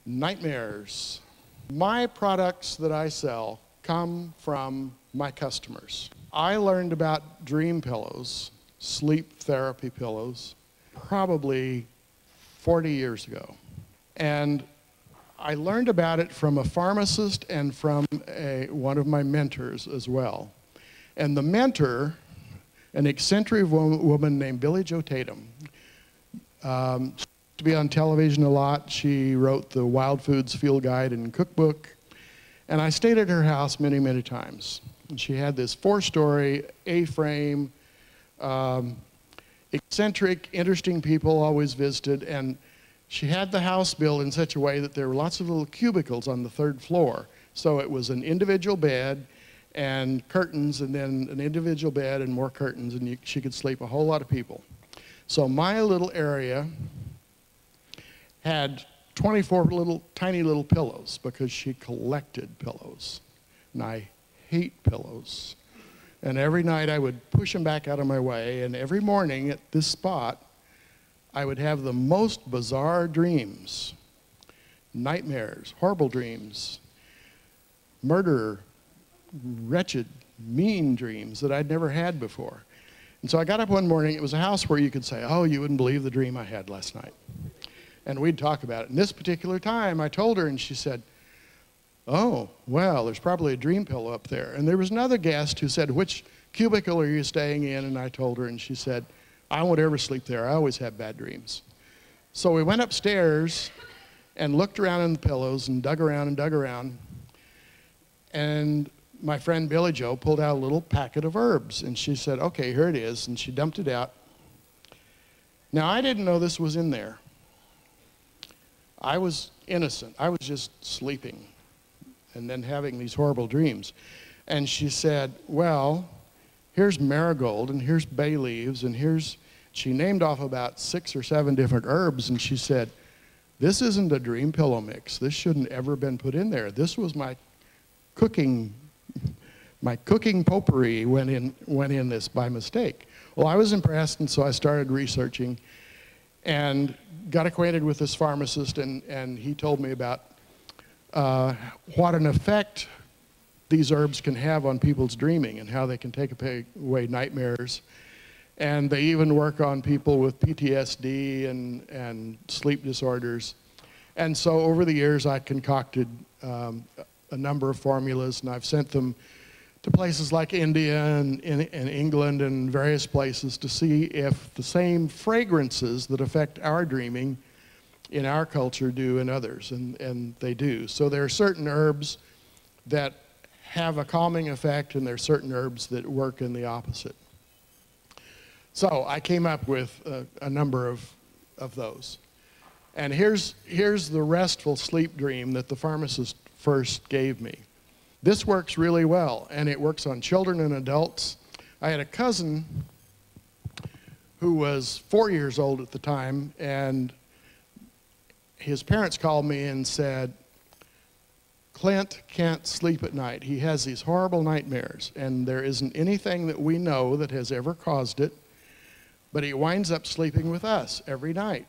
Nightmares. My products that I sell come from my customers. I learned about dream pillows, sleep therapy pillows, probably 40 years ago. And I learned about it from a pharmacist and from one of my mentors as well. And the mentor, an eccentric woman named Billie Jo Tatum, to be on television a lot. She wrote the Wild Foods Field Guide and Cookbook. And I stayed at her house many, many times. And she had this 4-story A-frame, eccentric, interesting people always visited. And she had the house built in such a way that there were lots of little cubicles on the 3rd floor. So it was an individual bed and curtains, and then an individual bed and more curtains, and she could sleep a whole lot of people. So my little area had 24 tiny little pillows because she collected pillows. And I hate pillows. And every night I would push them back out of my way, and every morning at this spot, I would have the most bizarre dreams, nightmares, horrible dreams, murder, wretched, mean dreams that I'd never had before. And so I got up one morning. It was a house where you could say, oh, you wouldn't believe the dream I had last night. And we'd talk about it. And this particular time, I told her, and she said, oh, well, there's probably a dream pillow up there. And there was another guest who said, which cubicle are you staying in? And I told her, and she said, I won't ever sleep there. I always have bad dreams. So we went upstairs and looked around in the pillows and dug around and dug around. And my friend Billie Jo pulled out a little packet of herbs, and she said, okay, here it is, and she dumped it out. Now, I didn't know this was in there. I was innocent. I was just sleeping and then having these horrible dreams. And she said, well, here's marigold, and here's bay leaves, and she named off about 6 or 7 different herbs, and she said, this isn't a dream pillow mix. This shouldn't ever been put in there. This was my cooking potpourri went in this by mistake. Well, I was impressed, and so I started researching and got acquainted with this pharmacist, and he told me about what an effect these herbs can have on people's dreaming and how they can take away nightmares. And they even work on people with PTSD and sleep disorders. And so over the years, I concocted a number of formulas, and I've sent them to places like India and England and various places to see if the same fragrances that affect our dreaming in our culture do in others, and they do. So there are certain herbs that have a calming effect, and there are certain herbs that work in the opposite. So I came up with a number of those. And here's the restful sleep dream that the pharmacist first gave me. This works really well, and it works on children and adults. I had a cousin who was 4 years old at the time, and his parents called me and said, Clint can't sleep at night. He has these horrible nightmares, and there isn't anything that we know that has ever caused it, but he winds up sleeping with us every night.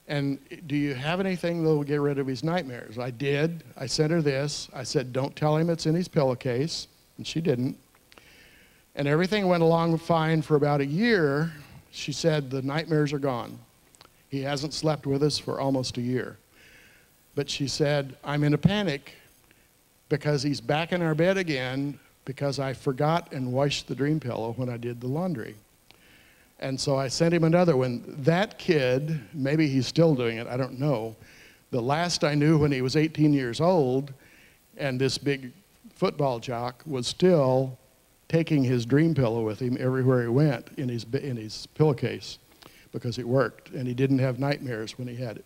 And do you have anything that will get rid of his nightmares? I did. I sent her this. I said, don't tell him it's in his pillowcase. And she didn't. And everything went along fine for about a year. She said, the nightmares are gone. He hasn't slept with us for almost a year. But she said, I'm in a panic because he's back in our bed again because I forgot and washed the dream pillow when I did the laundry. And so I sent him another one. That kid, maybe he's still doing it, I don't know. The last I knew when he was 18 years old, and this big football jock was still taking his dream pillow with him everywhere he went in his pillowcase because it worked, and he didn't have nightmares when he had it.